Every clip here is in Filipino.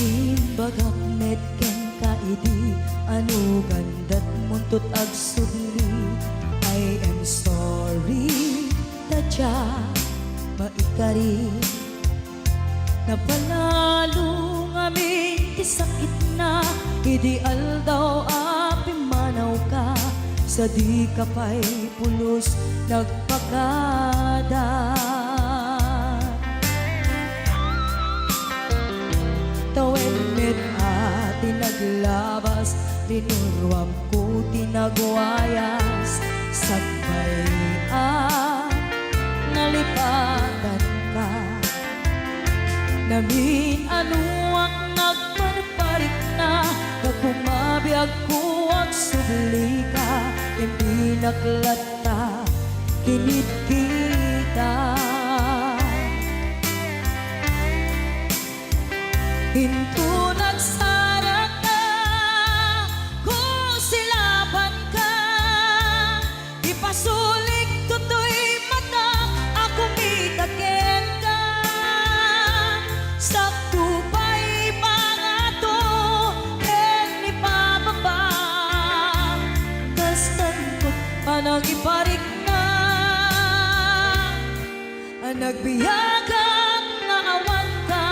Timbagak medken kaidi anu gandat muntut ag sugli. I am sorry tadya maikari napanalo ngamin ti sakit na ideal daw api manaw ka sa di kapay pulos nagpakada. Tawen met ati naglabas tinurwam ko tinagwayas sagbay nalipatan ka namin ano ang nagparparik na nagpumabiyag ko ang subli ka hindi naklata kinit kita. Hinto nagsara ka, kung silaban ka, ipasulik tutoy mata, ako mitaken ka. Sakto pa'y pangato, ken ipababa, kastan ko panang iparik na, ang nagbiyagang naawan ka.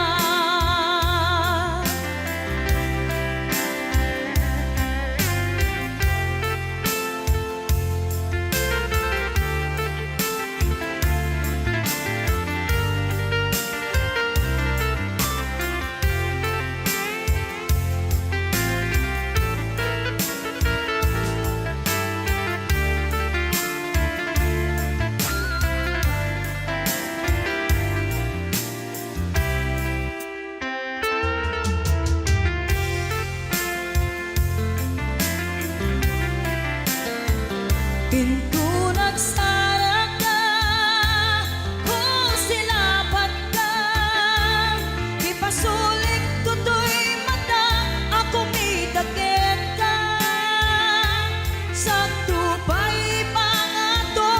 Pinto nagsara ka, kung silaban ka, ipasulik tutoy mata, ako mitaken ka. Sakto pa'y pangato,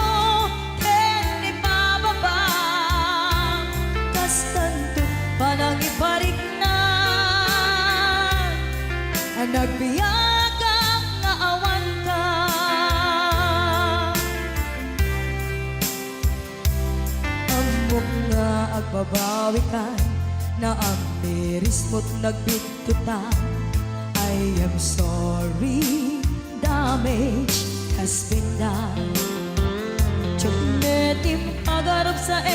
ken ipababa, kastanto panang iparik na, ang nagbiyagang naawan ka. Nga agbabawi ka na ang miris mo't nagbigtutan. I am sorry, damage has been done. Tsunetim agarap sa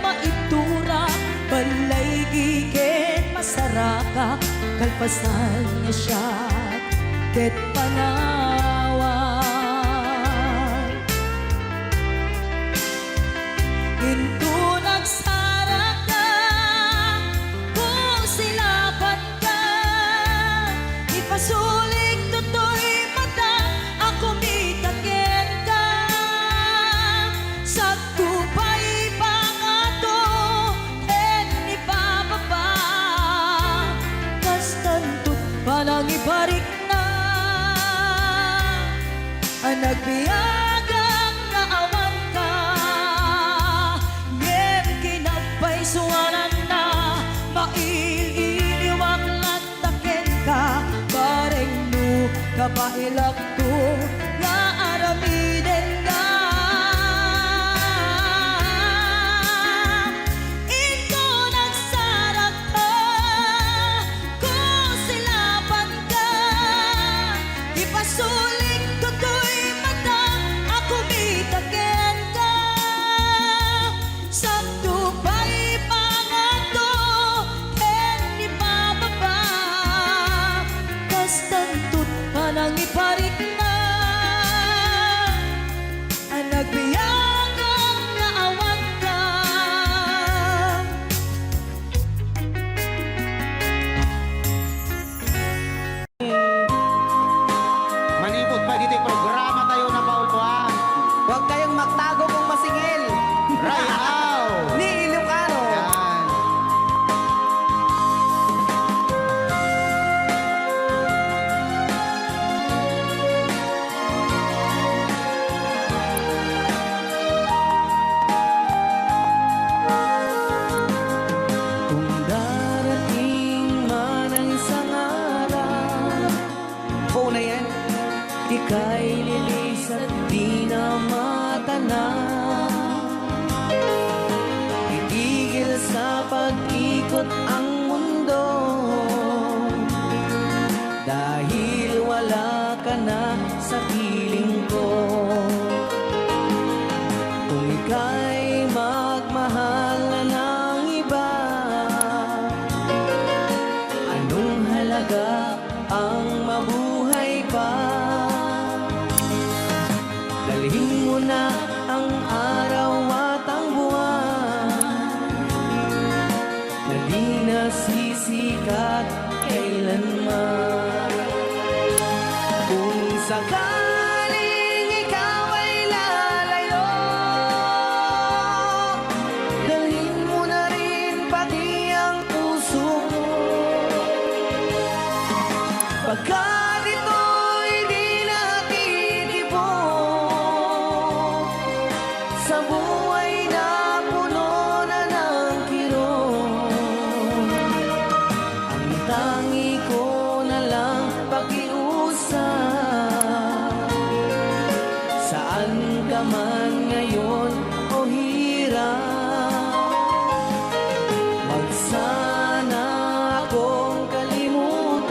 maitura, balay gigit masaraka, kalpasan niya siya ket panawan. Into nagsara ka, kung silaban ka, ipasulik tutoy mata, ako mitaken ka. Sakto pa'y pangato, ken ipababa, kastanto panang iparik na, ang nagbiyagang naawan ka. Suwanan na maililiwag lataken ka, bareng no kapailak to nga aramiden ka. Ito nagsarak ka, kung silaban ka, ipasulik tutoy mata, ako mitaken ka. Sakto pa'y pangato, ken ipababa, kastanto't panang iparik na, Nalulungkot ang mundo dahil wala ka na sa piling ko. Kung ika'y magmahal na ng iba, anong halaga ang mabuhay pa? Dalhin mo na ang araw at ang buwan na di nasisikat kailanman. Kung sakaling ikaw ay lalayo, dalhin mo na rin pati ang puso mo. Pagkat ito'y di natitibok sa buhay na puno na ng kirot, ang tangi ko na lang pakiusap. Saan ka man ngayon o hirap, wag sana akong kalimutan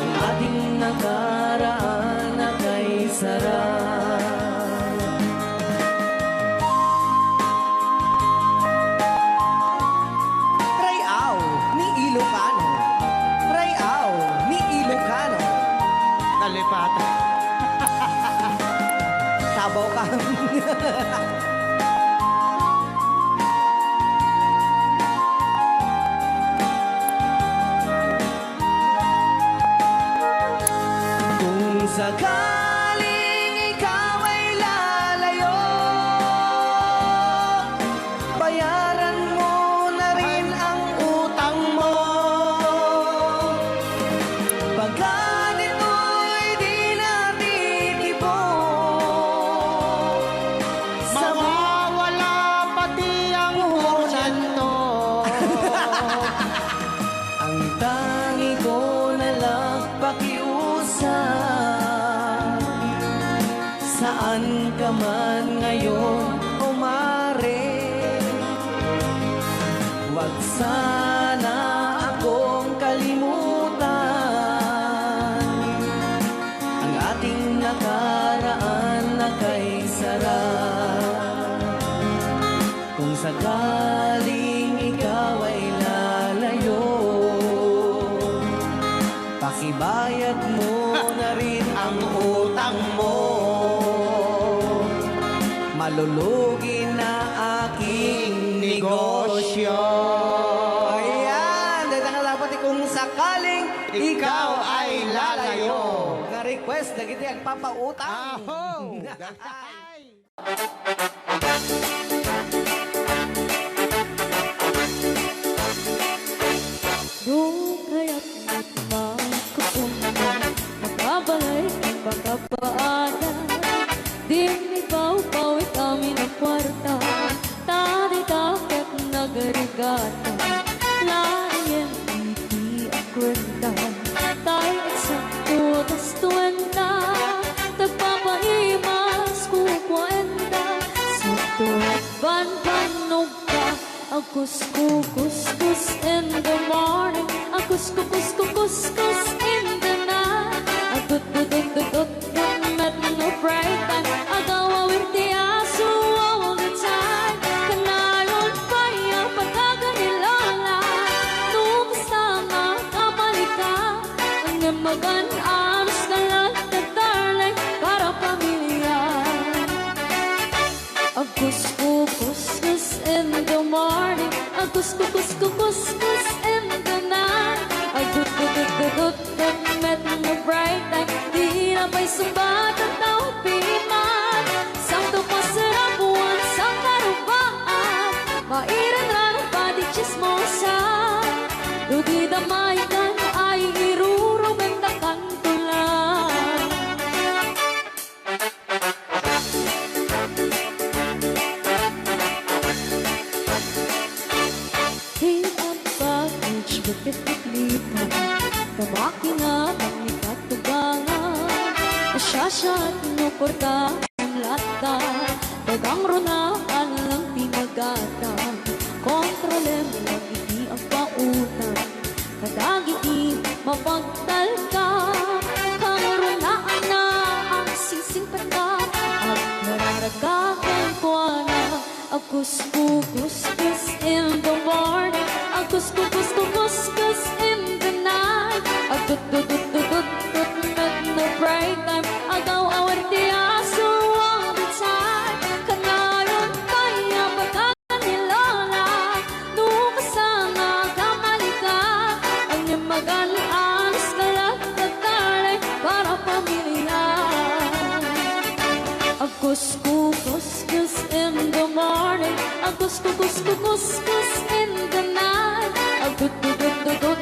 ang ating nakaraan na kay sarap. Rayaw ni Ilocano, Rayaw ni Ilocano. Talipata. Sabaw ka. Kung sakaling ikaw ay lalayo, bayaran mo na rin ang utang mo. Pagkat ito'y di natitibok, mawawala pati ang porsyento. Ang tangi ko na lang pakiusap. Saan ka man ngayon o mare, wag sana akong kalimutan ang ating nakaraan na kay sarap. Kung sakaling ikaw ay lalayo, pakibayad mo na rin ang utang mo. Malulugi na aking negosyo. Ayan, dahil dapat kung sakaling ikaw ay lalayo. Nga-request na kita agpapautang. Aho! Doon kaya't magkapunta, makabalay ang pagkapaanan. Di ikaw-pawit kami ng kwarta, tadi-takot nagarigata. Layan hindi ang kwenta, tayo eksakto tas 20. Tagpapaimas kukwenta, sakto at ban-banog ka. Akus-kukus in the morning, akus-kukus in the night. Agdut-dut-dut-dut, met no bright time. Agawawirti aso all the time. Kanayon pa yung pagkaganilala, nubasta nga kapalika. Ang magan-anos na lang na darling, para pamilya. Akus-kukus in the morning, akus-kukus in the night. Agdut-dut-dut-dut, met no bright time. Di na may sumbat at naupiman. Sakto pa sarap buwan sa karubaan. Mairan lang pa di chismosa. Dugi damay kan ay irurong ang kantulan. Hipon package, bukit-buklipan. Kamaki nga ang ikatugangan. Asyasya at nuporta ang lata. Dagang ronaan lang timagata. mahalem lang iti ang pautan kadagiti mapagtal ka kangrunaan na ang sisingpat ka at nararagahan ko na agkus-kus in the morning agkus-kus in the night agtut-tut-tut-tut no break time agaw awar di aso all the time kanayon kaya pagkanilala nukasama kamalika ang magalaan skalat katalay para pamilya agkus-kus in the morning agkus-kus in the night agtut-tut-tut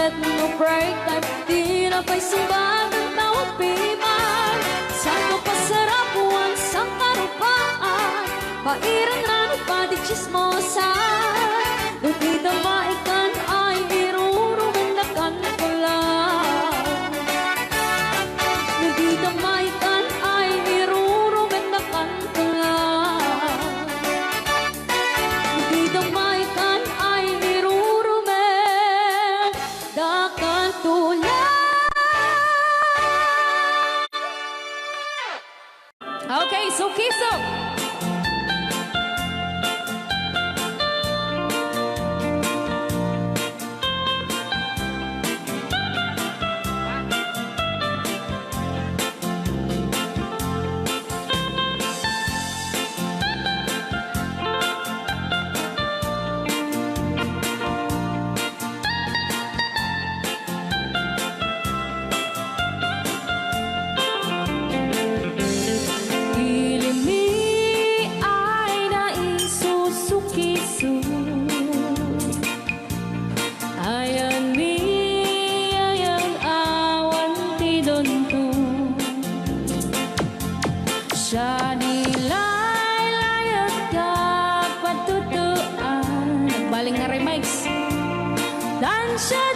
no break time di na pa'y sumbat ang tawag piman saan ko pasarapuan sa karupaan pairan na nagpadi chismosan nagkita maikan ay irurumandakan ko lang nagkita maikan ay irurumandakan ko lang nagkita maikan ay irurumandakan ko lang. Okay, so Kiso. Siya nilay-layat ka patutuan nagbaling na remix dan siya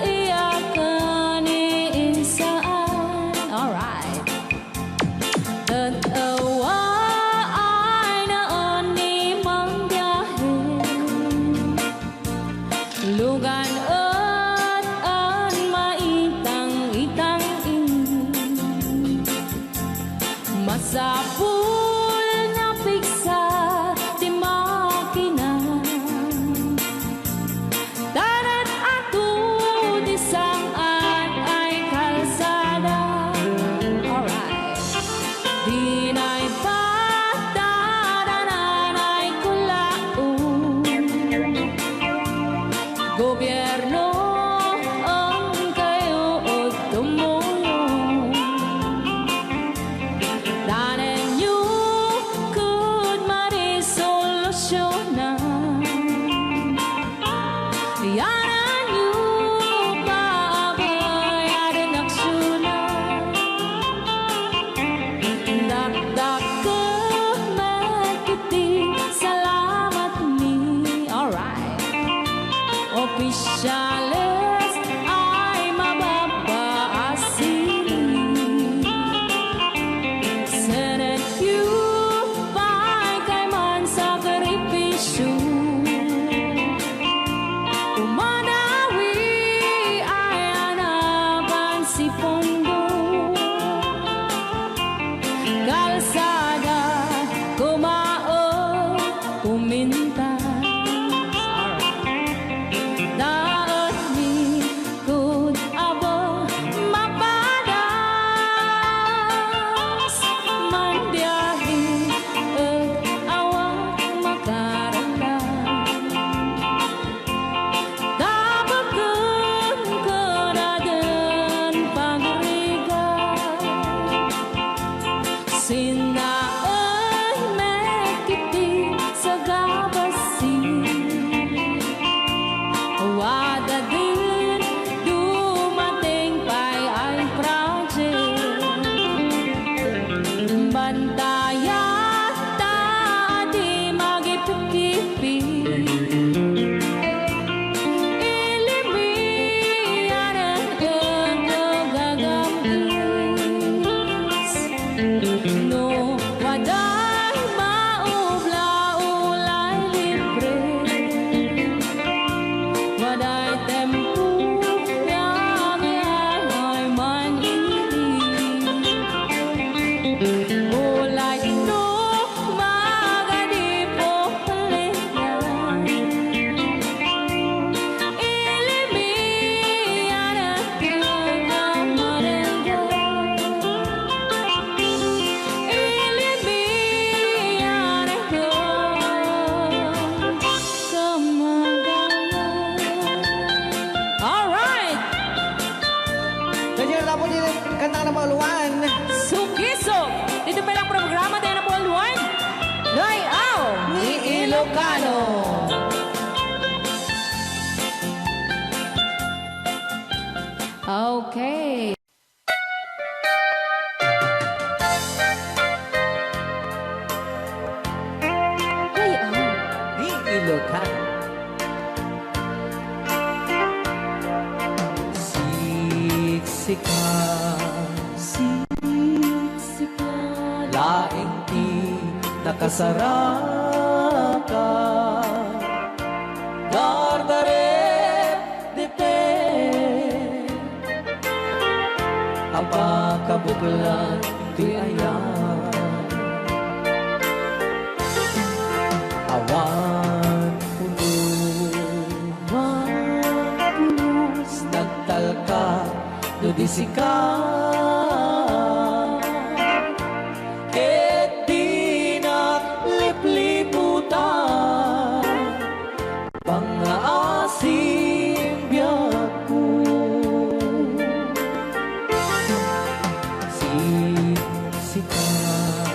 iyakan iinsaan alright tatawa ay naon ni mang biyahe lugan at an maitang-itang masapul na piksa di makina darat ato di saan ay kalsada alright di na'y patadanan ay kulaon gobyerno ang kayo o tumulong Danan you could marisolusyonan Yanan you pabayad ng aksyonan Dakdak ka magkiti salamat mi alright Opisyales ay mababaasin Senate you pa'y kay man sakripisyo Umanawi ay anapan si Pondo Kalsada kumao pumintas Daon siksikan, laing ti nakasaraka, dardarep dipet, aba kabuklan ti ayan, awan pulos, nagtalka no disika, ket di naglipliputan, pangaasim biyak ko. siksikan,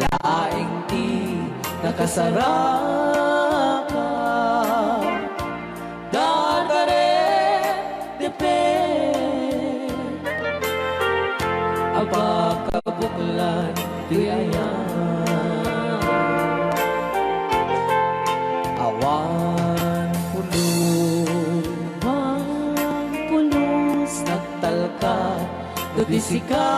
Laing di nakasaraka, dardarep dipet, aba kabuklan di ayan, awan pulos, nagtalka do disika,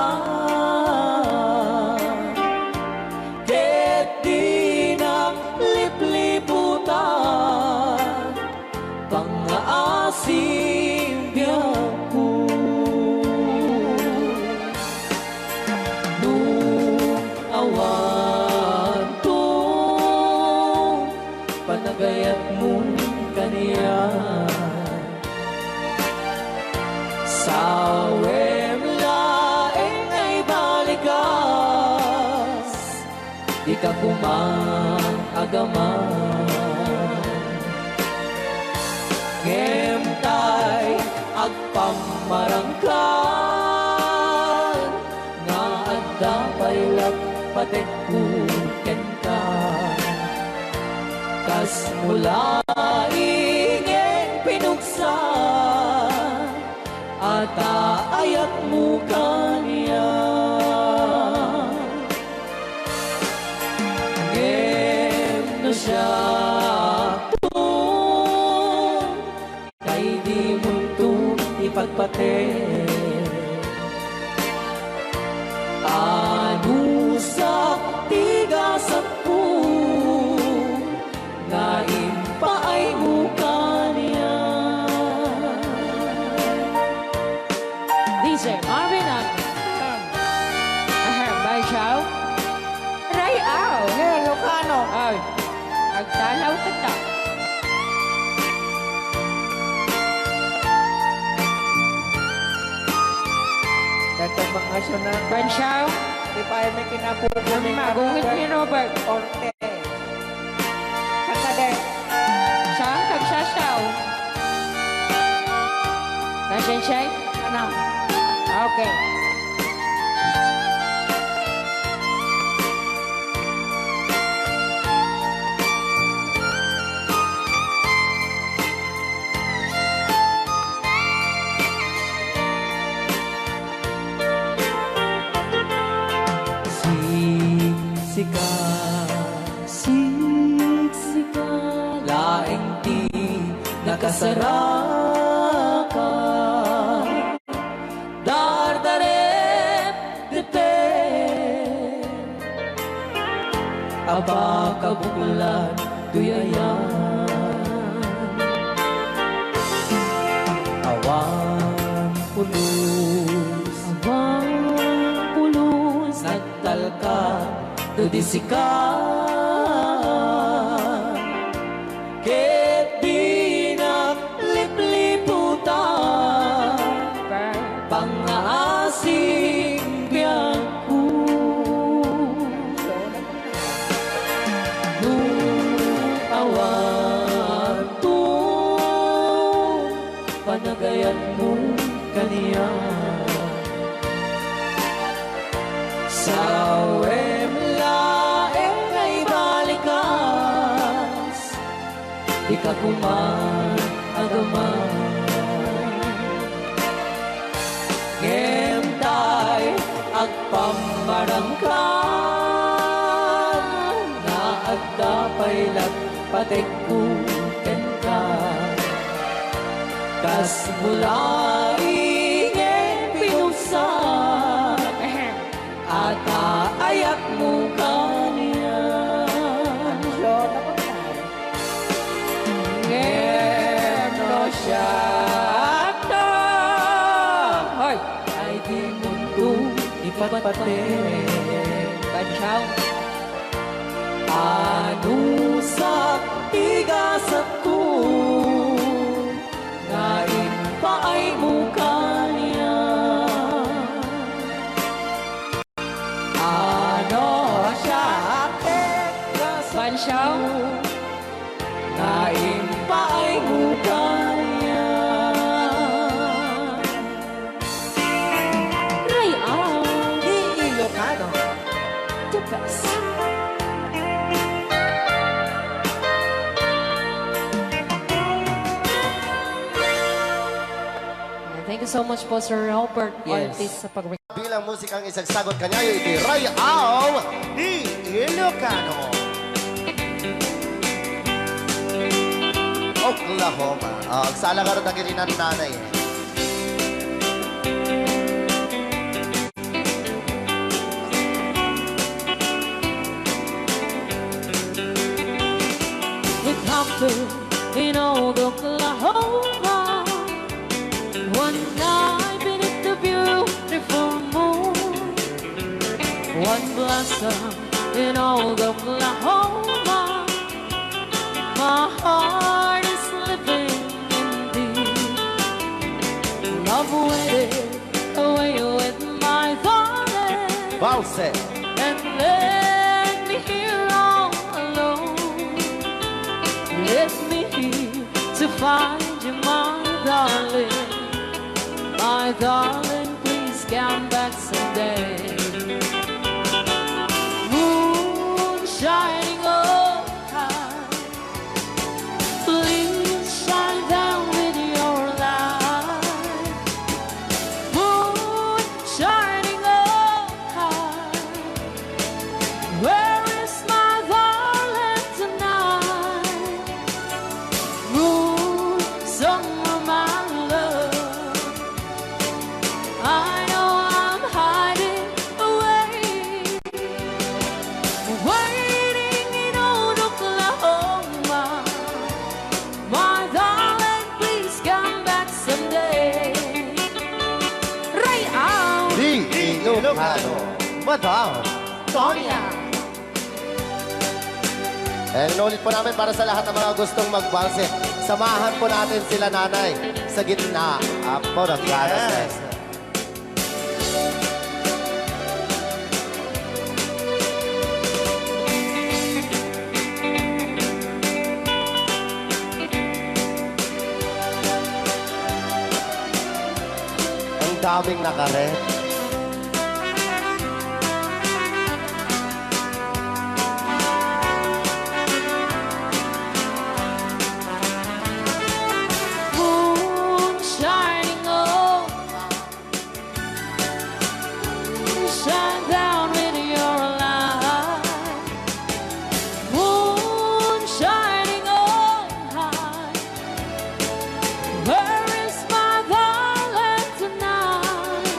ket di naglipliputan, pangaasim biyak ko. Nung awan to, panagayat mo kaniya, sawem laeng ay balikas, di ka kumang agaman, ngem tay agpamarangkan, nga adda paylak patek ken ka, kas mula ingeng pinuksa, ata ayat mo kaniya, ngem no siya kay di mo ito ipagpate, ano sa tigasan po, nga impaay mo kaniya. DJ Marvin ang Bay Chow, Ray Ao, Lucano. ay, agtalaw ka ta. Dato mga syunan, Bay Chow, di pa ay may kinapupunin magungit ni Robert, Orte. Kakade. saan kagsasaw? Nasaan siya? Ano? Okay. Siksikan, Laing di nakasaraka, dardarep dipet, aba kabuklan duyayan, awan pulos, nagtalka do disikan, ket di naglipliputan, pangaasim biyak ko. Nung awan to, panagayan mo kaniya, sawem laeng ay balikas, di ka kuman agaman, ngem tay agpamarangkan, na agdapay lang patek ken ka, Landas mula ingin pinusak at aayak mo kaniya. Ngeno siya na ay di mundo ipatpatin. Bansyaw ano sa tigasat ko ngayon pa ay mukha niya. Ano siya Bansyaw ngayon pa ay mukha niya. Rayaw Di Ilocano. the best. Thank you so much po, Sir Robert Yes. Ortiz, sa pag Bilang musikang isang sagot kanya, iti Ray Au di Ilocano. Oklahoma. Ang sala ka rin naging ng nanay. It happened in old Oklahoma one night beneath the beautiful moon. One blossom in old Oklahoma. My heart is living indeed. Love waited away with my darling. Balse. And let me here all alone. Let me here to find you, my darling. My darling, please come back someday. Moon shining oh high, please shine down with your light. Moon shining oh high, where is my darling tonight? Moon, summer, my love, I know I'm hiding away, waiting in old Oklahoma. My darling, please come back someday. Ray out, Di Ilocano. Madam Sonia. And inulit po namin para sa lahat ng mga gustong magbalse. Samahan po natin sila nanay sa gitna po ng Yes. Ang daming nakaret. moon shining oh, shine down with your light. Moon shining oh high, where is my darling tonight?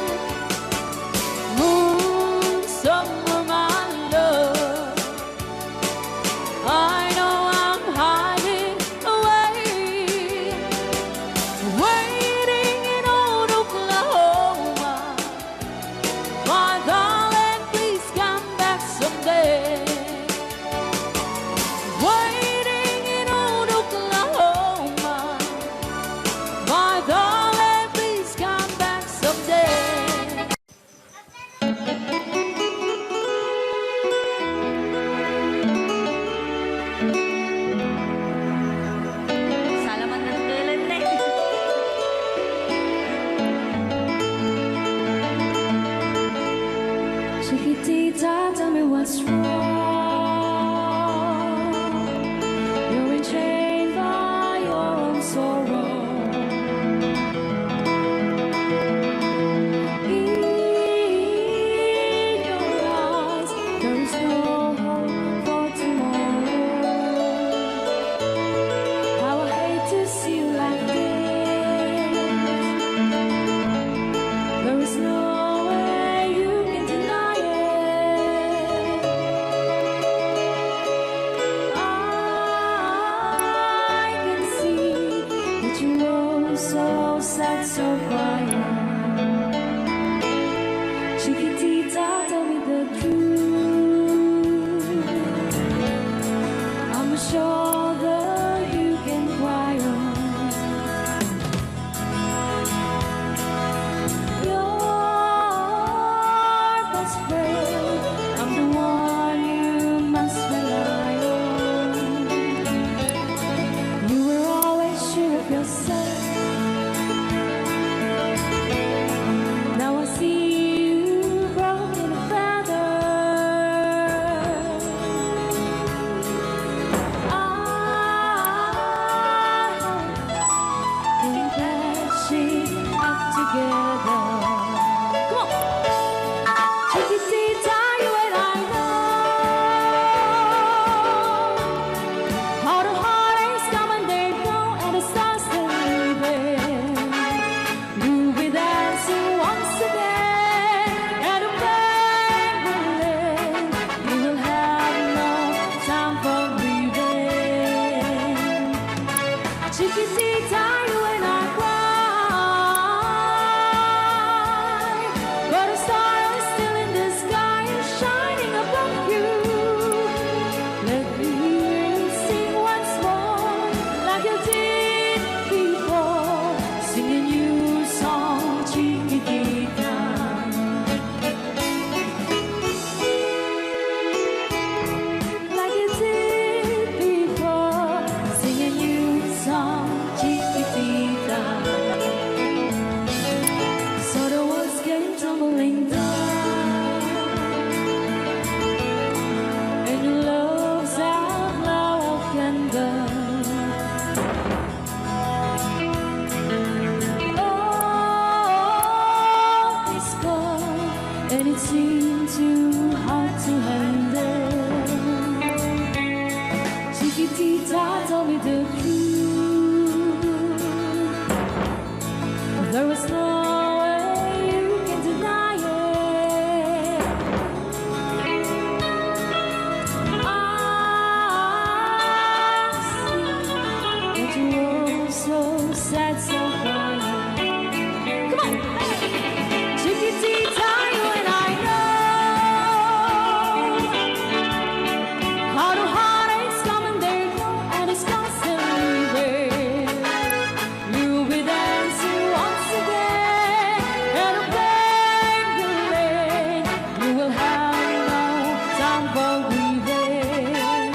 sad so quiet. Chiquitita, tell me the truth. I'm a shoulder you can cry on. Your best friend, I'm the one you must rely on. You were always sure of yourself. Now I see you broken a feather. I think that she up together. Come on, Chiquitita, you and I know how the heartaches come and they go, and the stars still leaving. You'll be dancing once again, and the pain will end. You will have no time for breathing. Chiquitita, you and I cry, but a star is still in the sky and shining above you. Let me hear you sing once more, like you did before, sing a new song, Chiquitita. Like you did before, sing a new song, Chiquitita. So the walls came tumbling down, and your love's outlaw of candle. Oh, it's cold, and it seemed too hard to handle. Chiquitita, tell me the truth. There was no way you can deny it. I see that you were so sad, so quiet. Come on, Chiquitita, you and I know how the heartaches come and they go, and it's constantly there. You'll be dancing once again, and the pain will end. You will have no time for grieving.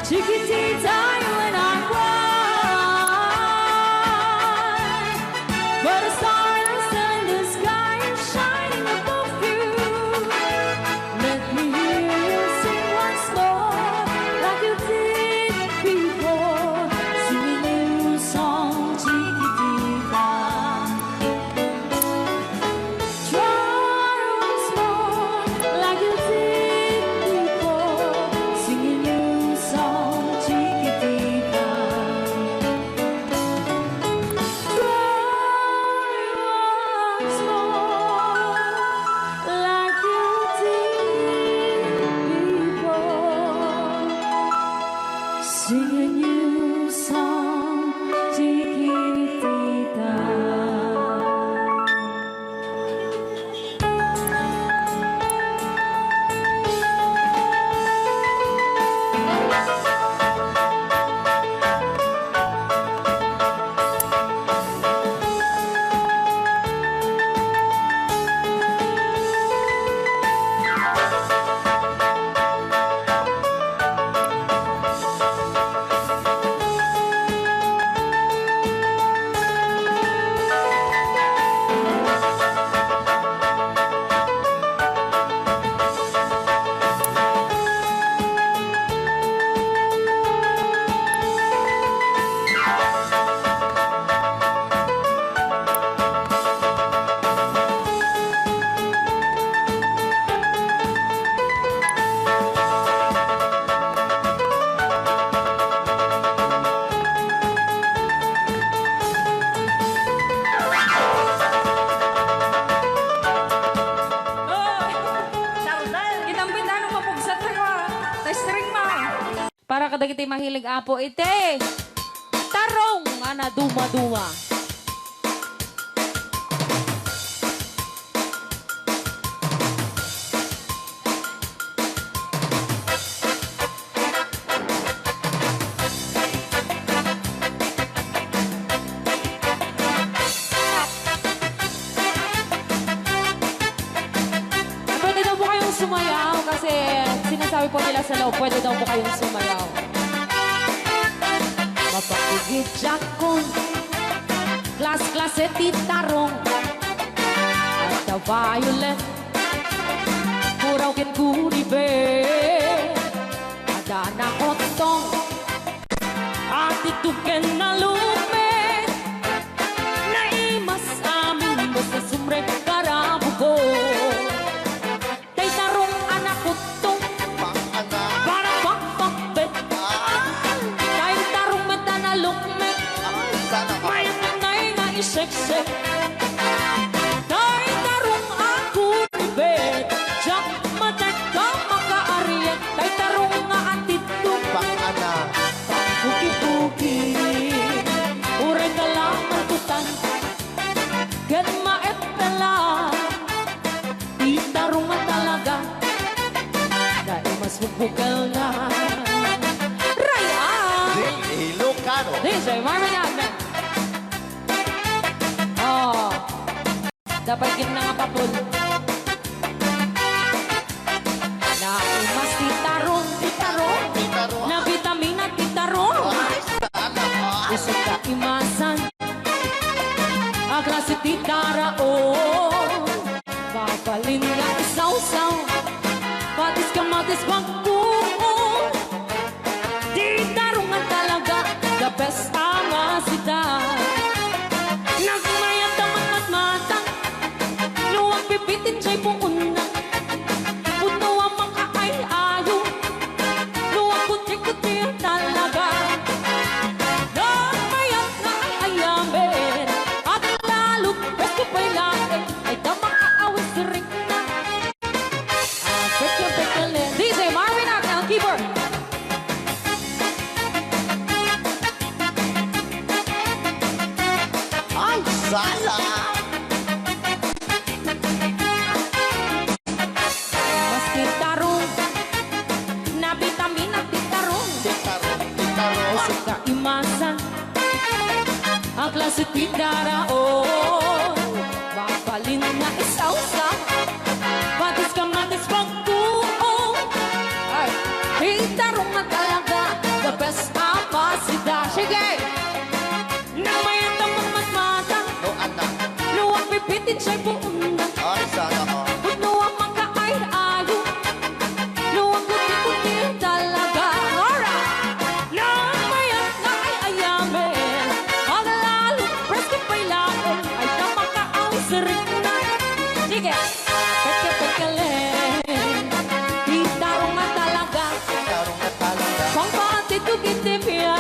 Chiquitita, you and I cry, but a star is still in the sky and shining above you. Let me hear you sing once more, like you did before, sing a new song, Chiquitita. Try once more, like you did before, sing a new song, Chiquitita. Try once more, like you did before, sing a new song, Chiquitita. Para kada kita mahilig apo ite. Tarong ana duma-duma. sa loob, pwede daw po kayong sumayaw. Mapakigit jakon, klas-klase titarong, at the violet, muraw kin kuribe, ada na otong, at ituken na lume, naimas amin mo sa sumrek karabugo. Tay tarong anak utong, Pang-anak. para pakpakbet, tay tarong meta na lukmet, Sana ka. may nanay nga iseksek. Tay tarong ako ribet, jak matek ka makaariyak, tay tarong nga atitong, Pang-anak. puki-puki, uray ka lang ang tutan, ken maet pala, di tarong nga talaga, dahil mas bubukal na. Raya! Ilocano. DJ Marvin Agna. Oh, dapat kita nga papul. Na umas titarong, titarong, Titarong. na vitamina titarong. Ay, sana ka. Gusto ka imasan, ang klase titara, oh. Papalin nga isaw-saw, patis ka matis pagbuo. Titarong nga talaga, the best ang asidad. Nagmayat ang matmatang, luwag pipitin siya'y puuna. Puno ang mga ay-ayo, luwag kuti-kuti talaga. Nagmayat na ay-ayamin, at lalo't best ko pa'y lain, ay damang aawis rin na. Pekya-pekya-len. DJ Marvin Agna, ang keyboard. Ay, sana. Mas titarong, na vitamina titarong. Titarong. Titarong. Gusto ka imasan, ang klase tindara, oh. Mapalin na isaw-sa, patis ka matis pagbuo. Ay, titarong na talaga, the best apasida. Sige! Nang mayat ang matmata, No, anak. luwag pipitin siya'y puuna. Ay, sana ka. Puno ang mga ay-ayo, luwag kuti-kuti talaga. Alright! Nang mayat na ay-ayamin, ang lalo, presko pa'y lain, ay tamakaawis rin na. Sige! Pekya-pekya-len, titarong nga talaga, Titarong na talaga. pangpatitugitipya,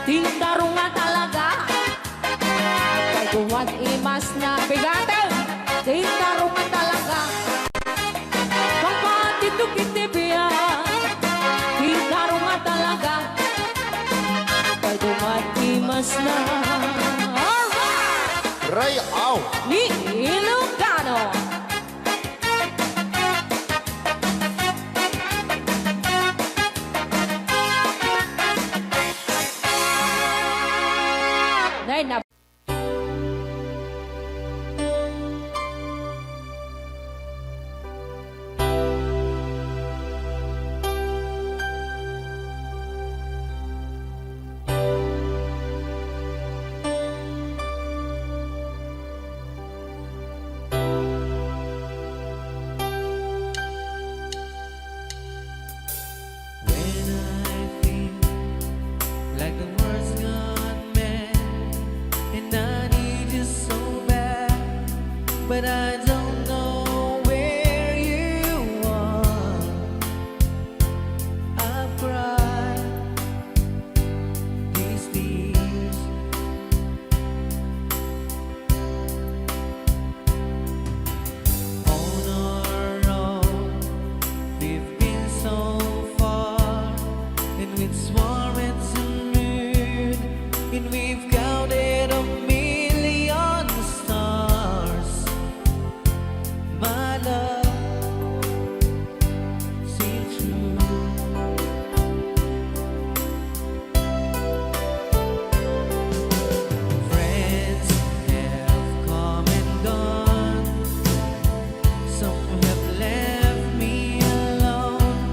titarong nga talaga. Kay kuwan imas na bigatin, titarong nga talaga. Pangpatitugitipya, titarong nga talaga. Kay kuwan imas na. Alright! Ray, aw. Ni Ilocano. Nay na. When I feel like the world's gone mad and I need you so bad, but I don't know where you are. I've cried these tears. On our own, we've been so far, and we've sworn to moon, and we've counted a million stars. My love, still true. Friends have come and gone. Some have left me alone.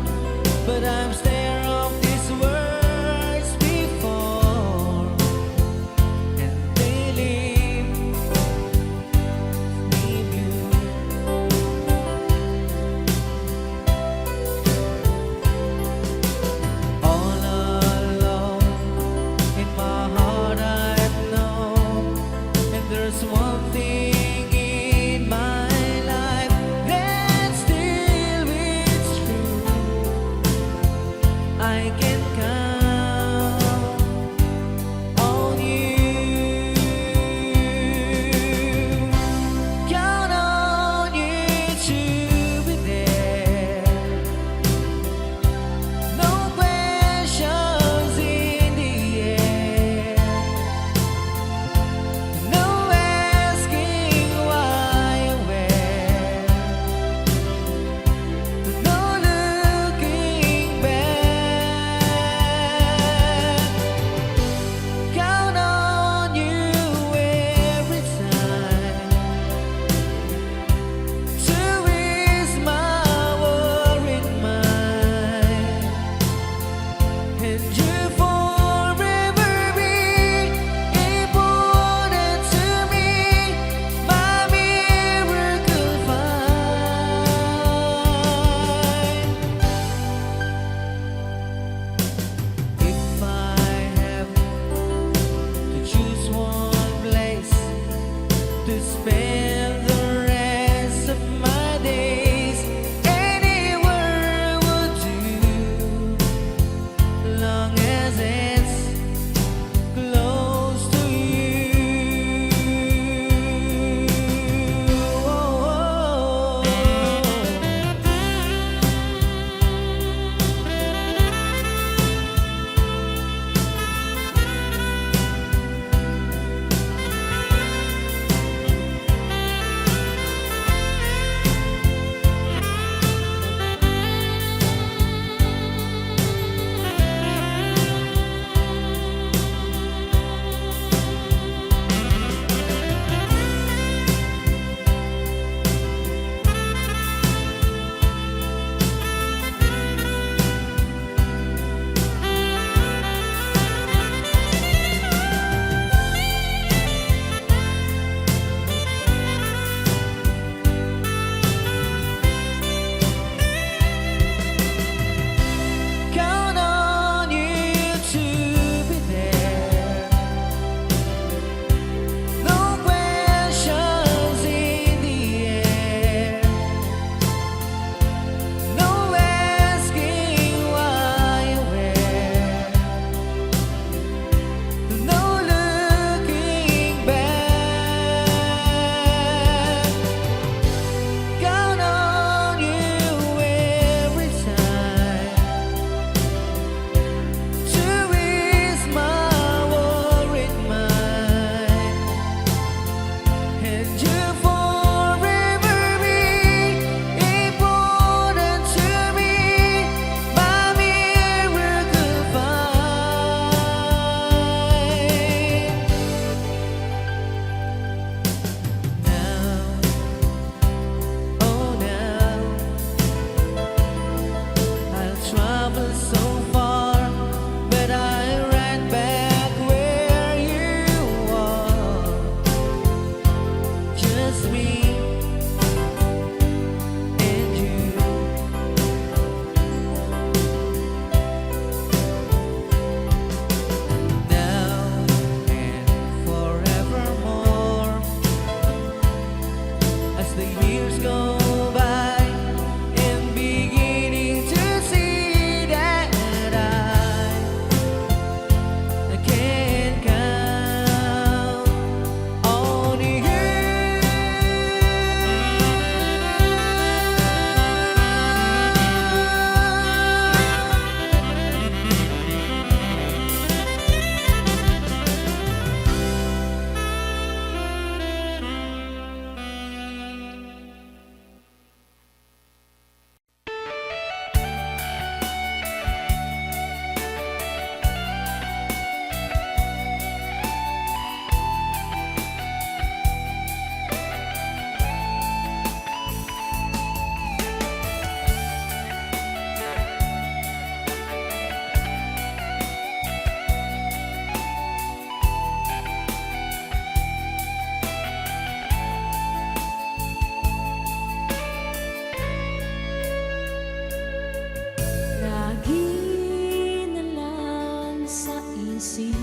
isip.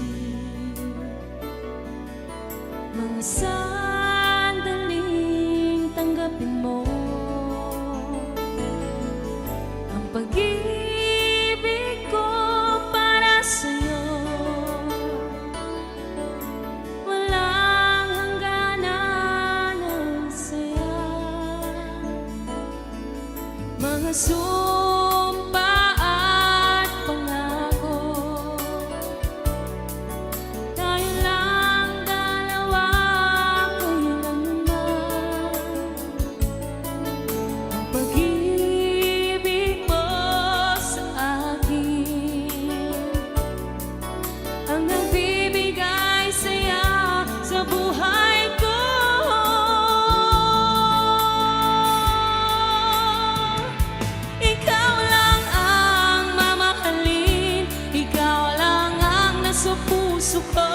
Mga sandaling tanggapin mo ang pag-ibig ko para sa'yo. Walang hangganan ng saya. Mga sumpa at pangako, tayo lang dalawa kailanman. Ang pag-ibig mo sa akin ang nagbibigay saya sa buhay ko. Ikaw lang ang mamahalin, ikaw lang ang nasa puso ko,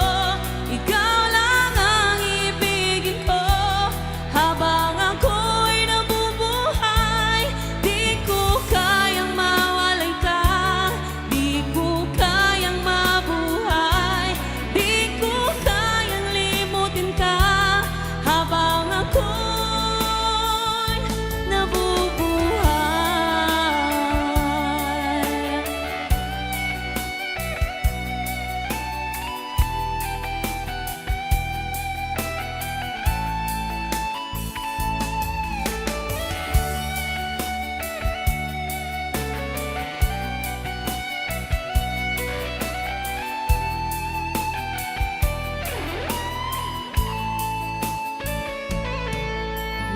ikaw lang ang ibigin ko habang ako'y nabubuhay. Di ko kayang mawalay ka, di ko kayang mabuhay, di ko kayang limutin ka habang ako'y nabubuhay.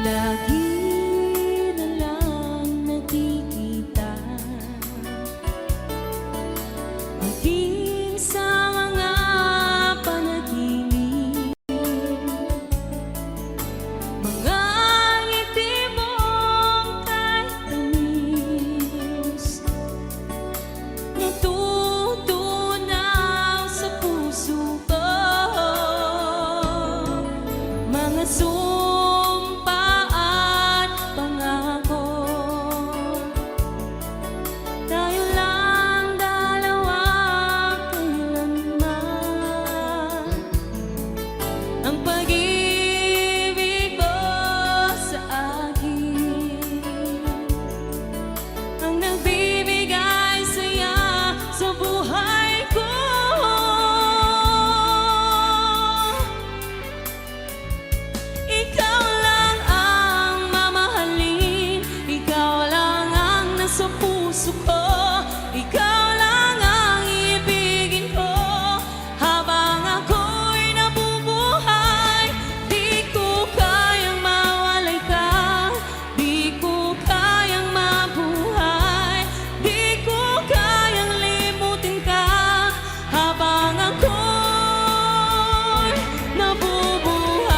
Lagi na lang nakikita, maging sa mga panaginip, mga ngiti mong kahit tamis, natutunaw sa puso ko. Mga sumpa at pangako, tayo lang dalawa kailanman. Ang pag-ibig mo sa akin ang nagbibigay saya sa buhay ko. Ikaw lang ang mamahalin, ikaw lang ang nasa puso ko, ikaw lang ang ibigin ko habang ako'y nabubuhay. Di ko kayang mawalay ka, di ko kayang mabuhay, di ko kayang limutin ka habang ako'y nabubuhay.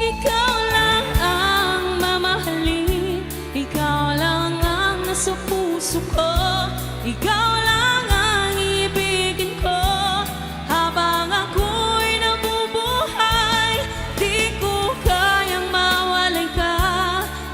Ikaw lang ang mamahalin, ikaw lang ang nasa puso ko, ikaw lang ang ibigin ko habang ako'y nabubuhay. Di ko kayang mawalay ka,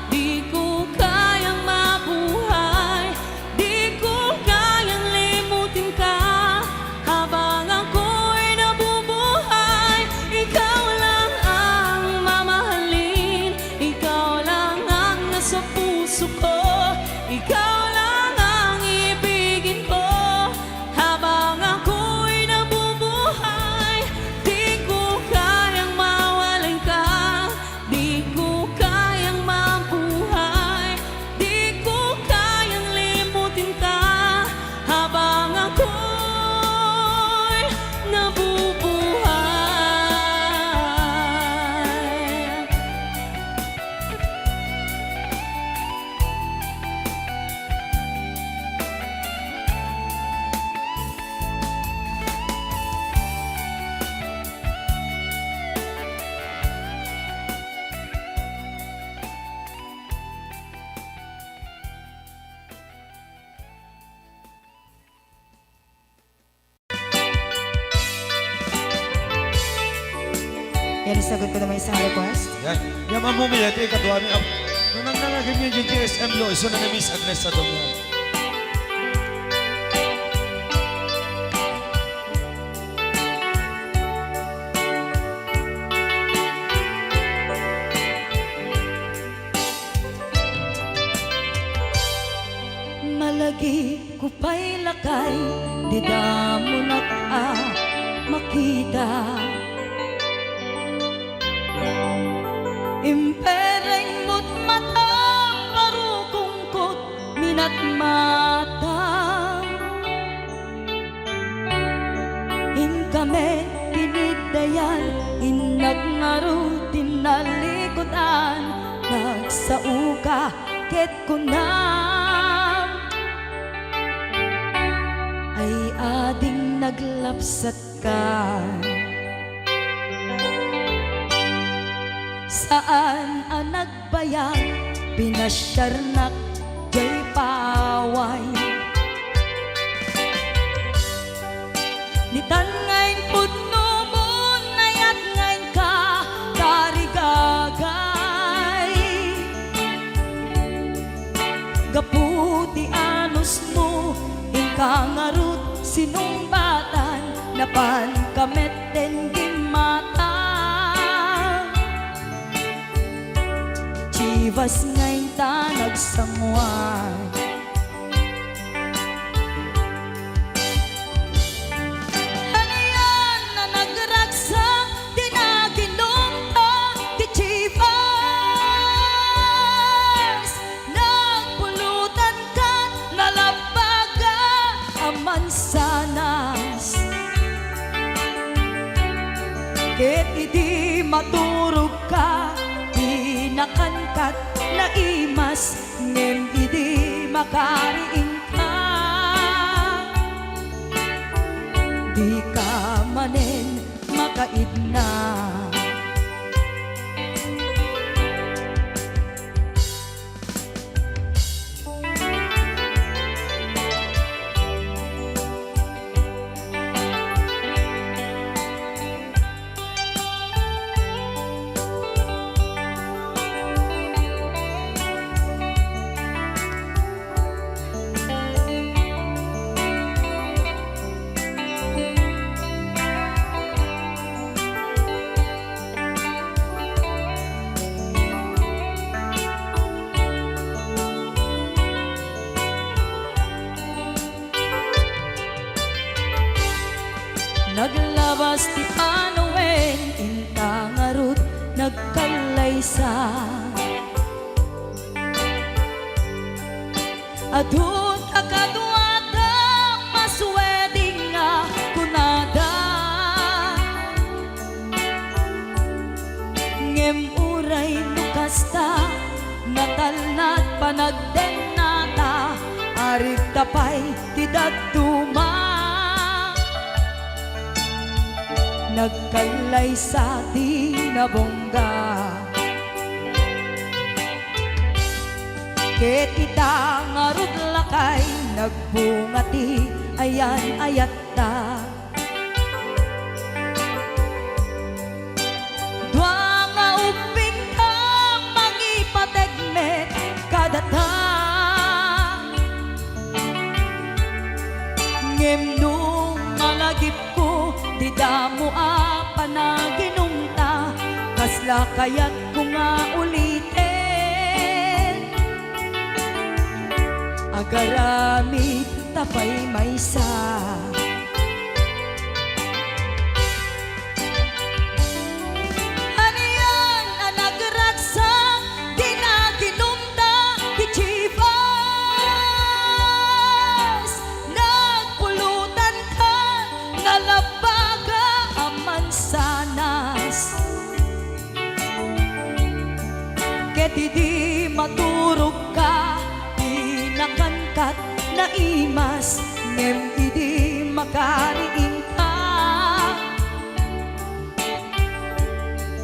di ko kayang mabuhay, di ko kayang limutin ka habang ako'y nabubuhay. Ikaw lang ang mamahalin, ikaw lang ang nasa puso ko, ikaw lang ang ibigin Isagod ko naman isang request. Yan. Yan ang bumili. Ito ikaw ni nung nangnangagin niyo yung GSM lo, iso na na Miss Agnes sa doon. Malagi ko pa'y lakay, di mo na makita. Impereng mo't mata, parukungkot, minat mata. In kami, pinidayan, inag ngaro, tinalikutan, nagsauka, ket kunam. Ay ading naglapsat ka. Saan ang nagbayag, pinasyarnak, jay paway. Nitan ngayon putno mo, nayat ngayon ka, karigagay. Gaputi anos mo, inkangarut, sinumbatan, napan kamet den gimata. Chivas ngayon ta nagsangwan. Ano yan na nagragsak, di na ginumta, di Chivas. Nagpulutan ka, nalabaga, aman sanas. Ket idi maturog ka, nakankat na imas, ngem idi makariing ka. Di ka manen makaidna. Naglabas ti Panoen, intangarut, nagkalaysa. Adun akadwada, masweding nga kunada. Ngem uray nukasta, natalnat panagdenata, arit tapay tidaduma. Nagkalay sa tinabongga. Ket ita ngarud lakay, nagbungati ayan ayatta. Dua nga uping ka, mangipategmet kadata. Ngem nung malagip ko, di damo panaginumta, kasla kaya't ko nga ulitin. Agaramid tapay maysa. Ano yan ang nagragsak, di na ginumta, di Chivas. Nagpulutan ka, nalabaga, aman sanas. Ket idi maturog ka, di nakankat na imas, ngem idi makariing ka.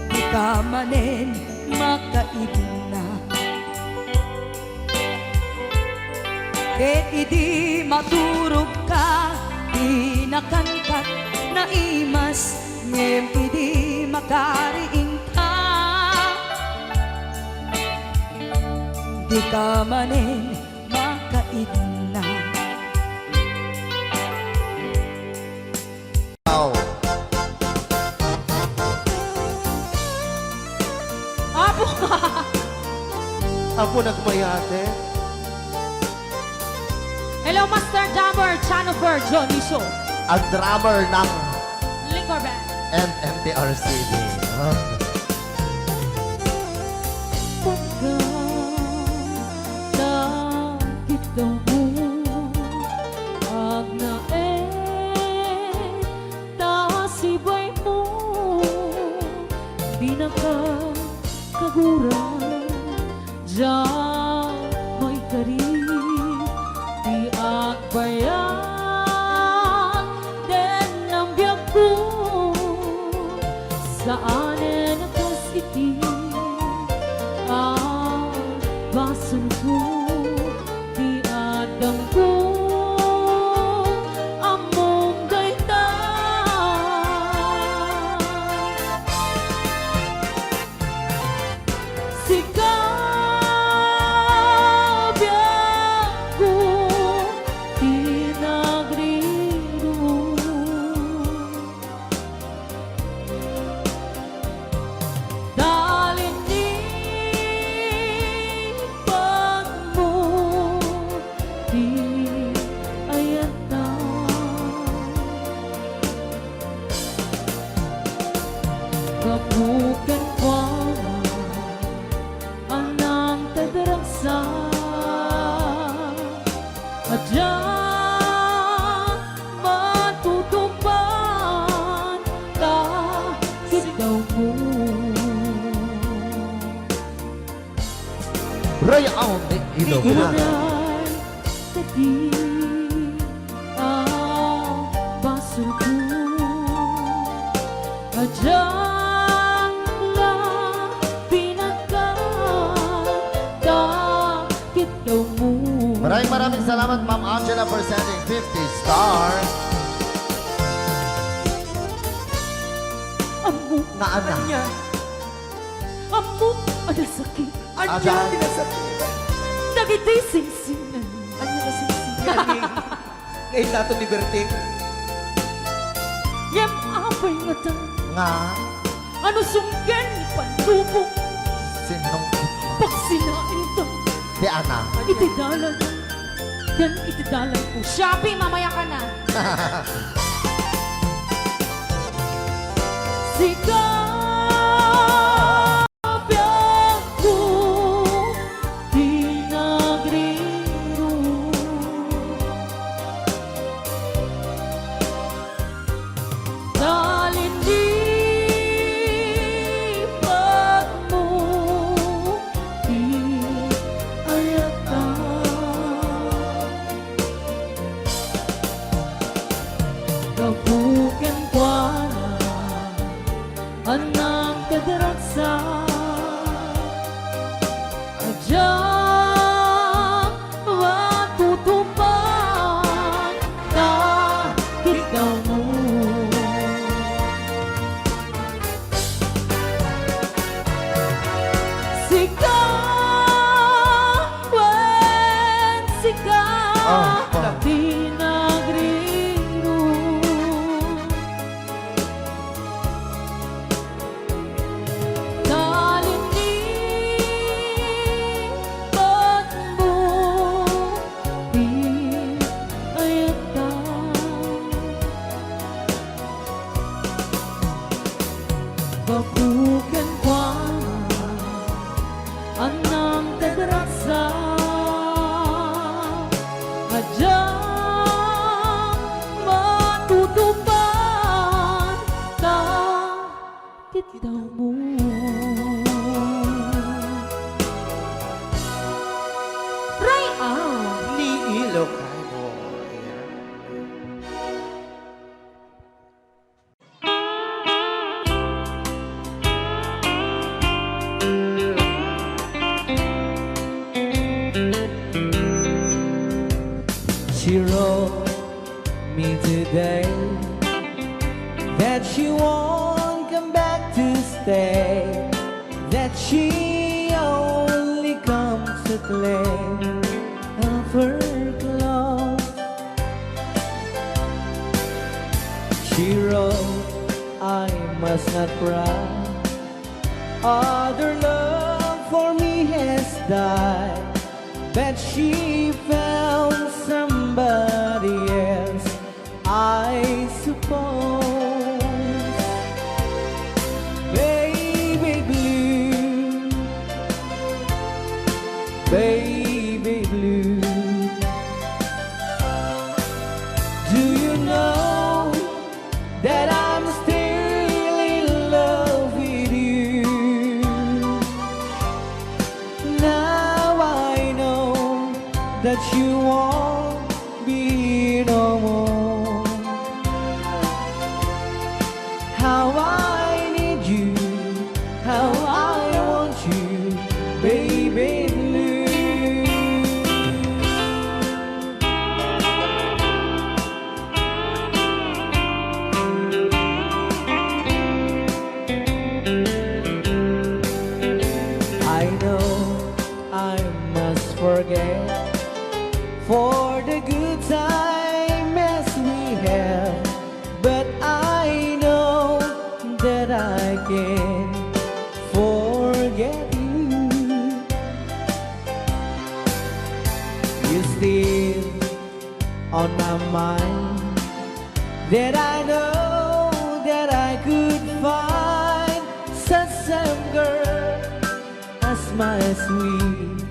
Di ka manen makaibna. Ket idi maturog ka, di nakankat na imas, ngem idi makariing di ka manin makaidna. Wow. Apo! Ako nagmayate. Hello, Master Drummer, Chanover, Johnny Show. Ang drummer ng Liquor Band. MMTRCB. Pagkakit daw mo Ag na tasibay mo Di na ka kaguran Diyan may karib Di agbayan Den ang biyak ko Saan nakasiti Basan ko, di adang ko Among gaita Sikabyan ko, di nagriro Dalin ni pag mo di ayata Kapukan ko anang tadaragsa Adyan matutupan kahit daw mo Roy ang Ilocos. Uray tadi ang basol ko Adyan lang pinagkakit daw mo Maraming salamat, Ma'am Angela, for sending 50 stars. Amo, Na anak. amo, ada sakit Ajan. Nagitay sing-singan Ano na singsingan ngayon nato ni Berting? Yam apay nga ta Nga. Ano sunggan ni Pandubong Sinong Pagsinain ta di anak. Itidalan Dan itidalan ko Shopee, mamaya ka na Sikabyan ko Di nagriro Dalin lipat mo Di ayata Kabukan kwa na Anang kadaraksa Adyan matutupan kahit daw mo Sigawan, sigawan Di nagriro Dalin lipat mo Di ayata Bakukan kwa Anang tadarasa Adyan matutupan kahit daw mo Ray Ni Ilocano. Ayan. She wrote me today that she won't come back to stay, that she only comes to play. not cry. Other love for me has died, but she found somebody else, I suppose. Baby blue, baby blue, do you know that I'm still in love with you? Now I know that you won't be no more. How I need you, how I want you, baby blue. I know I must forget for the good time as we have, but I know that I can forget you. You're still on my mind, that I know that I could find such a girl as my sweet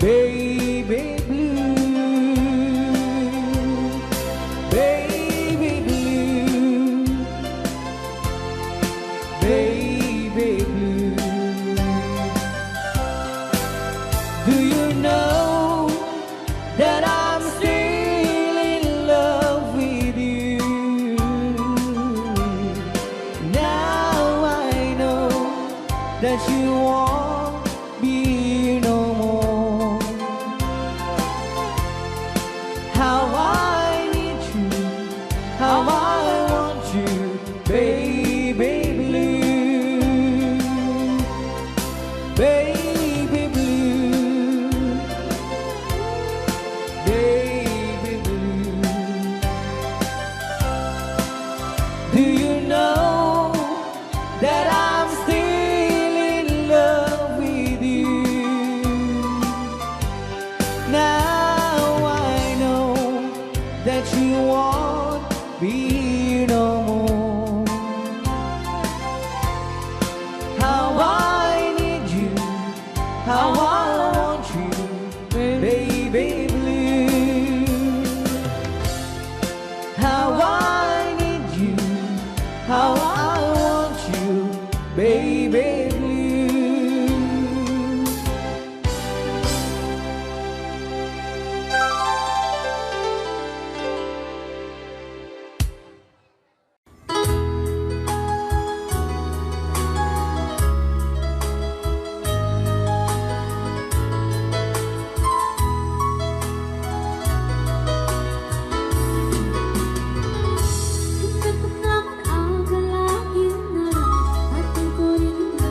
baby blue, baby blue, baby blue. Do you know that I'm still in love with you? Now I know that you won't be no more. How I need you, how I want you, baby blue, baby blue, baby blue. Do you know that I'm still in love with you? Now I know that you won't be no more. How I need you, how I want you, baby blue. How I need you, how I want you, baby blue. Takot na mag-agalangin na lang, at tungkulin na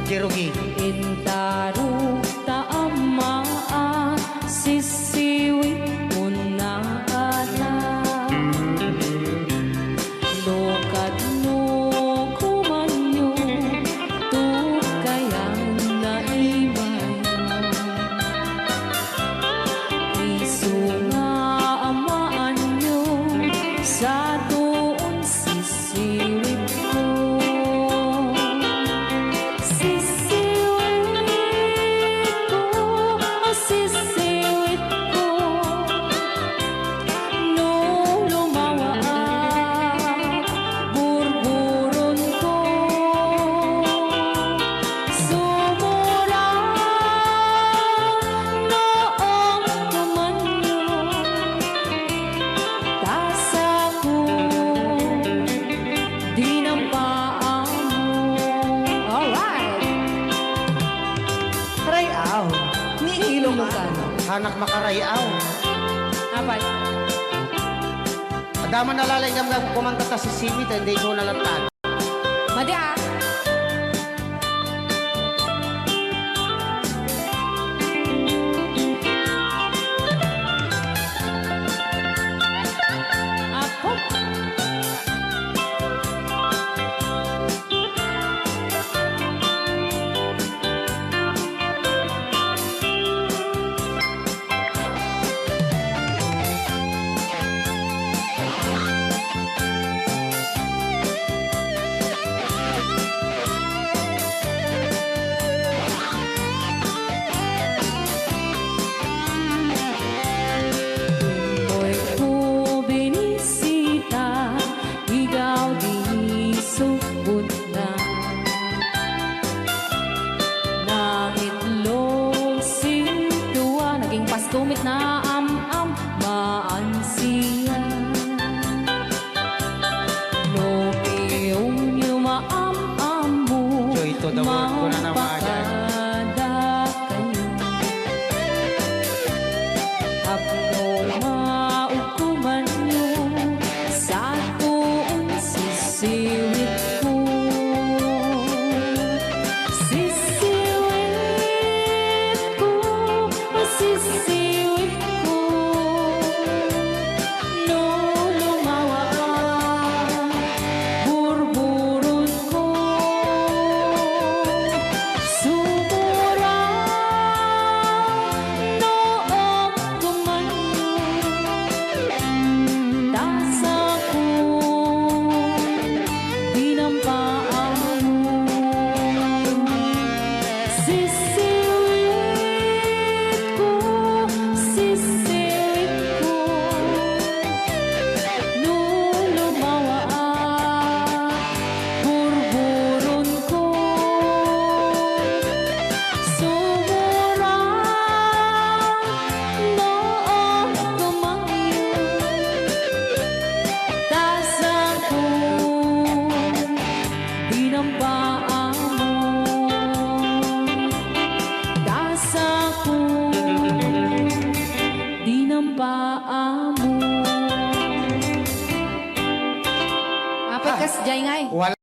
Jerugi. Intaru taamaan sisiwit mo na alam. Lokat no kumanyo tukayang naimayo. Isu nga amaan nyo sa doon sisiwit ko. Sisiwit ko, sisiwit ko. No lumawa burburon ko. Sumura noong kumanyo. Tasa ko, di ng paa mo. Alright! Rayaw. Ni Ilocano. Hanak makarayaw. Apat. Adaman nalalay nga kumanta ta si Simit, hindi ko nalatan. Madi ah. Apo. Mo'y ko binisita, ikaw di sugod na. Nang itlog sintuwa, naging pastumit na am-am maansiya. Lopiyong yumaam-am mo, Joy to the world ko na naman. magpakada kayo. Abno maukuman nyo sa tuon sisiwit ko. Sisiwit ko, sisiwit ko. No lumawa burburon ko. Sumura noong kumanyo. Tasa ko, di ng paa mo. Sisiwit ko, sisiwit ko. No lumawa burburon ko. Sumura noong kumanyo. Tasa ko, di ng paa mo. Tasa ko, di ng paa mo. Apat kas jay ngay. Wala.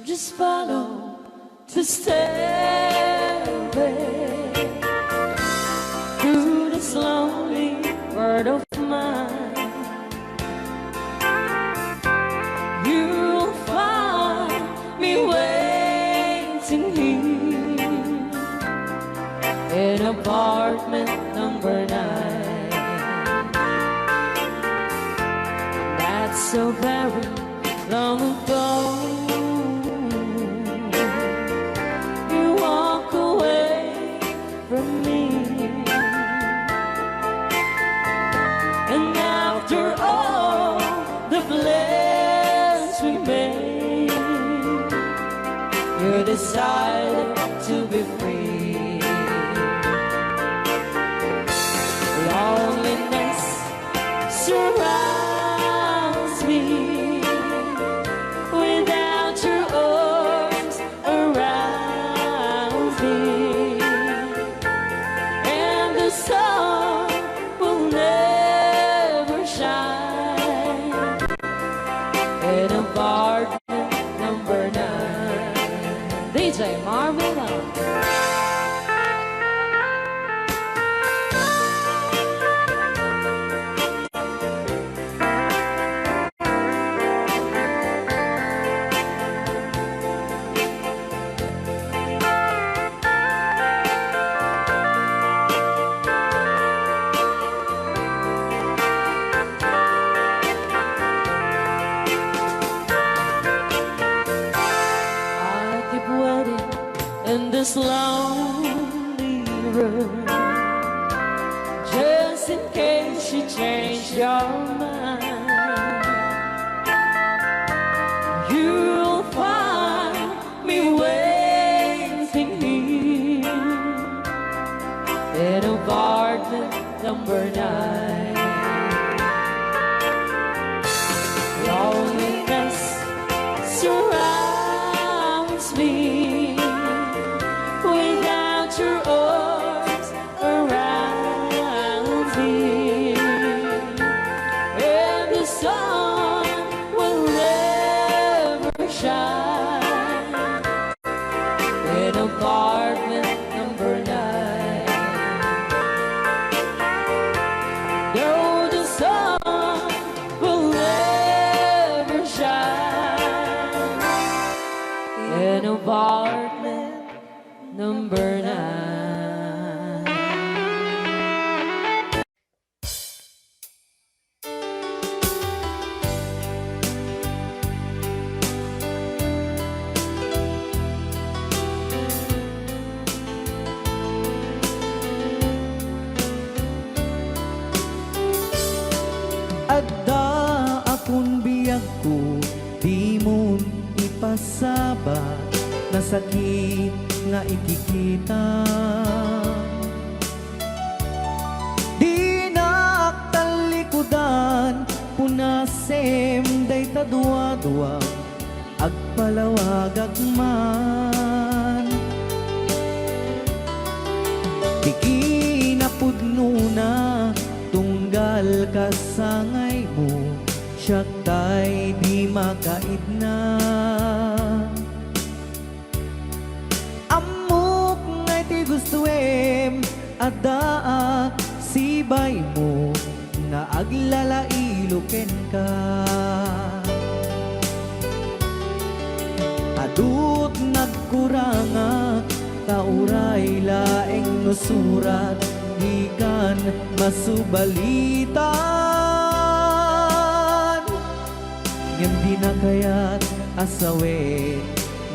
Just follow the stairway through this lonely world of mine. You'll find me waiting here in apartment number 9. That's so very long ago. You walk away from me, and after all the plans we made, you decided to be free. Loneliness surrounds me without this lonely room, just in case you change your mind. You'll find me waiting here in apartment number 9. Loneliness surrounds me without your arms around me, and the sun will never shine in apartment number 9. No, the sun will never shine in apartment number 9. Adda akong biyag ko, di mo ipasaba na sakit nga ikikita. Di naktalikudan, punasem day tadwa-dwa, agpalawag agman. Di kinapudno na, tunggal kasangay mo, siya tay di makaidna. Amok ngay ti gustuem, adaa sibay mo, nga aglalailuken ka. Adut nagkuranga, kauray laeng nusurat, ikan masubalitan. Ngem di na kaya't asawe,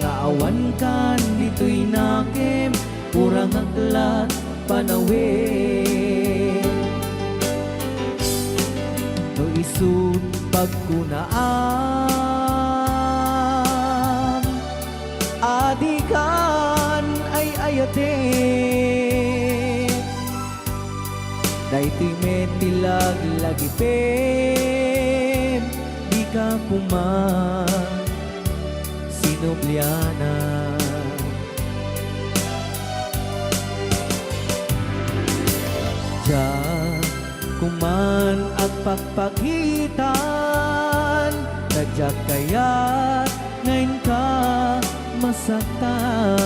nga awan kan dito'y nakem, kurang aklat panawe. No isut pagkunaan, adikan ay ayate. Daito'y metilag lagi pem, di ka kuman sinubliana. Diyan kuman ang pagpagitan, tadyak kaya't ngayon ka masaktan.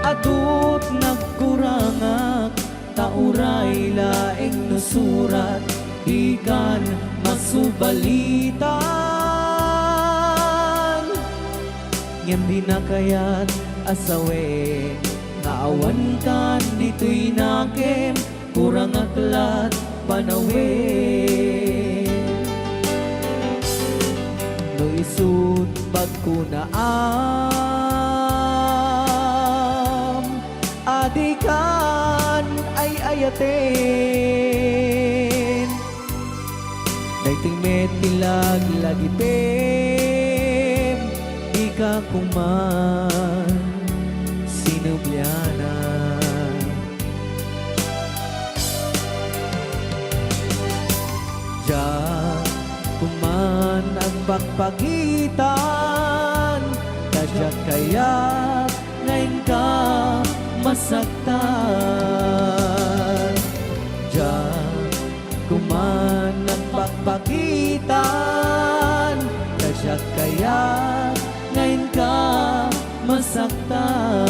Adut nagkurangak, tauray laeng nusurat, ikan masubalitan. Ngem di na kaya't asawe, nga awan kan dito'y nakem, kurang aklat panawe. No isut pagkunaan, adikan ay ayaten. Daiting metilag lagi pem, di ka kuman sinubliana. Diyan kuman ang pagpagitan, tadyak kaya't ngayon ka masaktan. Diyan kuman ang pagpagitan, tadyak kaya't ngayon ka masaktan.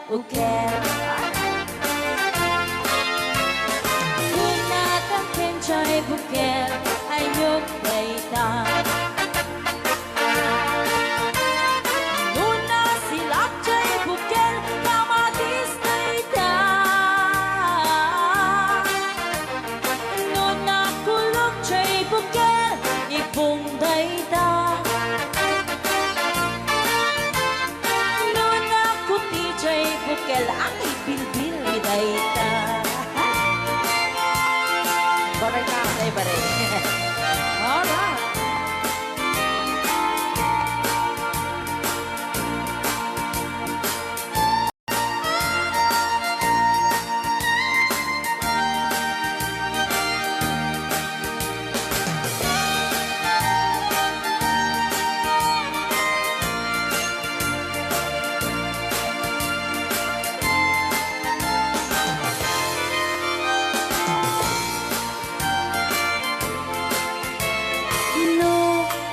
ukel Lunatan kencay bukel ayok dayta Luna silak chay bukel kamatis dayta Luna kulok chay bukel ipong dayta Luna kuti chay bukel ang ibilbil dayta Baray na, ay baray. Alright.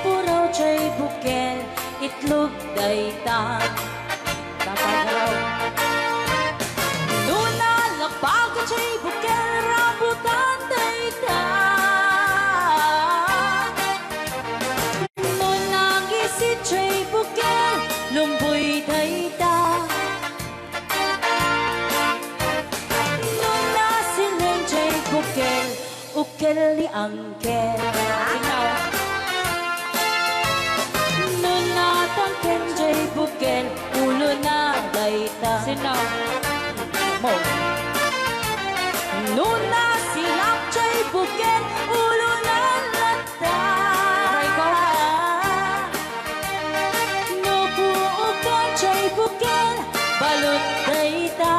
Puraw chay bukel, itlog dayta. Dapat raw. Luna lapag chay bukel, rambutan dayta. Luna gisit chay bukel, lumboy dayta. Luna siling chay bukel, ukel ni angkel. Kenjay bukel ulo na dayta Sinaw mo Luna silap jay bukel ulo na lata Nupuukan jay bukel balut dayta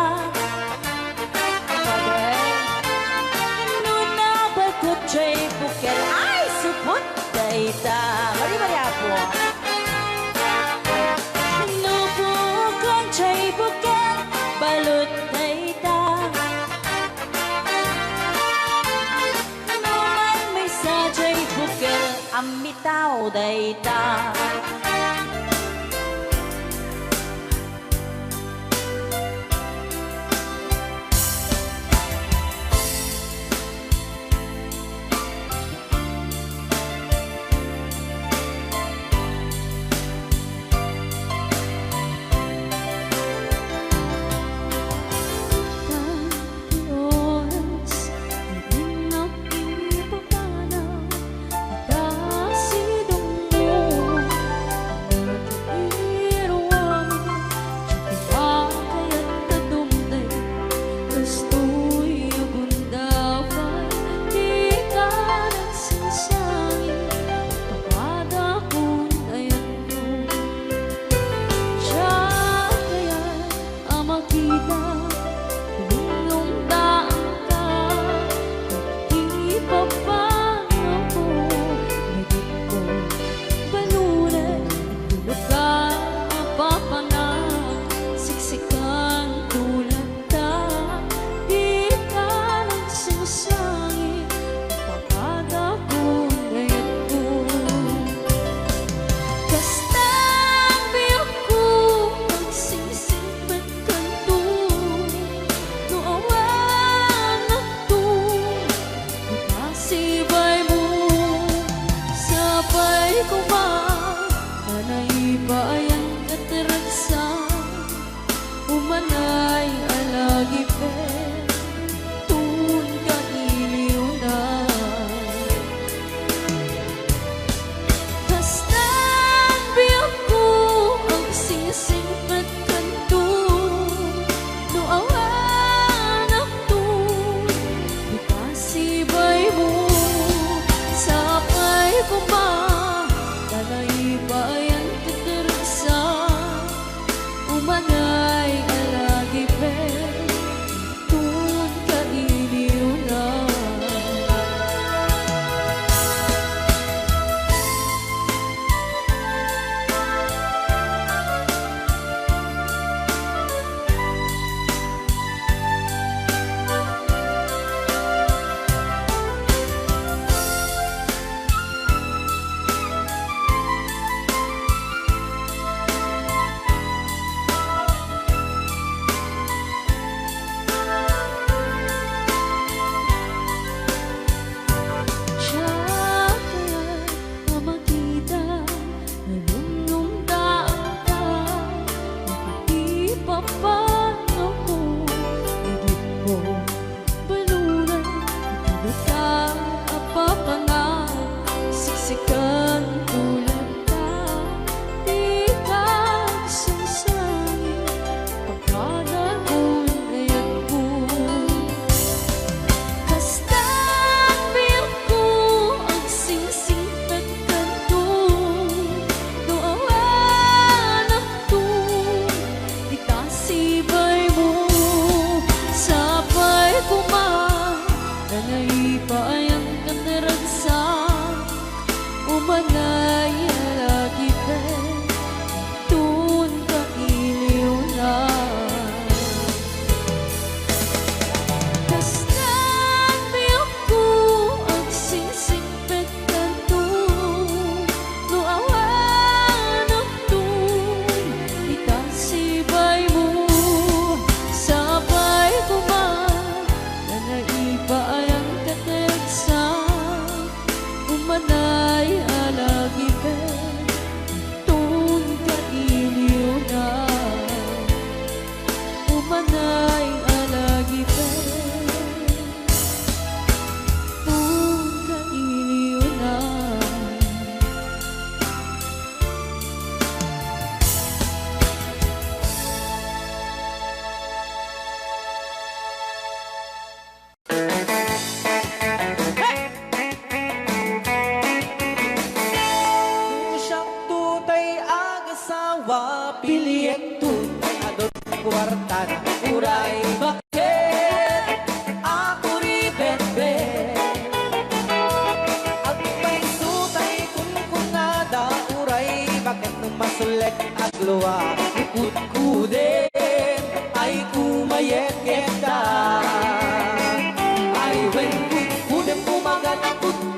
Luna bakut jay bukel ay supot dayta Mari-mari apo chay bukel balut dayta Naman may sa chay bukel amitaw dayta baluran, matang apapangan, siksikan tulad ka, di ka sangsangin, pagkanaon ayan ko. Basta biyak ko ang singsing pagkanto, doawan ako, di kasibay mo, sabay kumain, nanay pa ayang kandaragsan, umanay lagi pa, tun ka iliw na. Basta biyak ko ang singsing pagkanto, doawan ako, di kasibay mo, sabay kumain, nanaiba ang kategsan, umanay alagi pa, tun ka iliw na, umanay alagi pa, tun ka iliw na. Siyang tutay ang asawa, piliyek tutay adot kwarta na uray. Bakit ako ri bebe? At may tutay kung kunada uray. Bakit nung masulek at luwa, ikut-kudin ay kumayek-yek ka. Ay when kudem kumagat,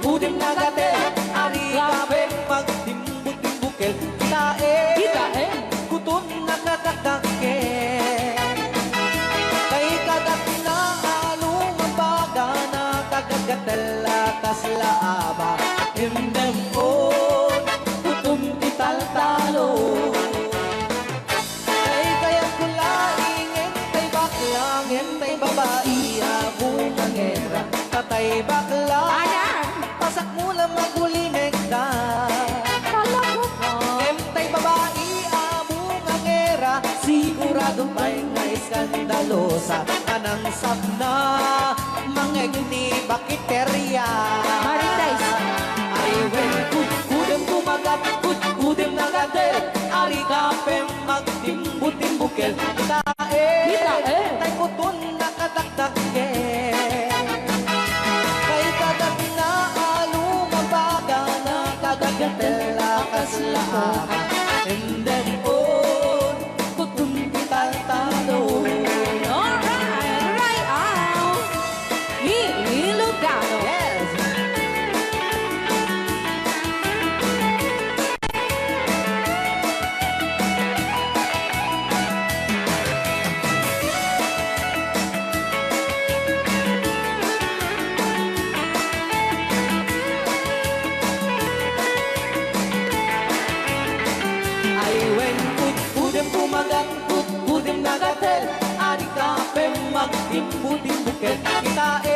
kudem nagate, ari kape magtimbut-timbukel, kitae, kuton nakakakake. Kay kagat na along mabaga, nakagagatala kaslaaba, hindem on, kutum ital-talo. Kay kayang kulaing, entay baklang, entay babae, abong angera, tatay bakla, pasak mo lang magulimek na. Kala ko pa, Entay babae, abong angera, sigurado pa'y nga iskandalosa, anang sabna, mangeg ni bakiterya. Marites. Ay when kudem kumagat, kudem nagade, ari kapem magtimbut-timbukel, kitae, tay kuton nakataktakke. Kay kagat na alumabaga, nakagagatela kaslaaba, and then on, kuton kital-talo. Alright, right out. Ilugano. Yes! Ay when kudem kumagat, kudem nagatel, ari kapem magtimbut-timbukel, kitae,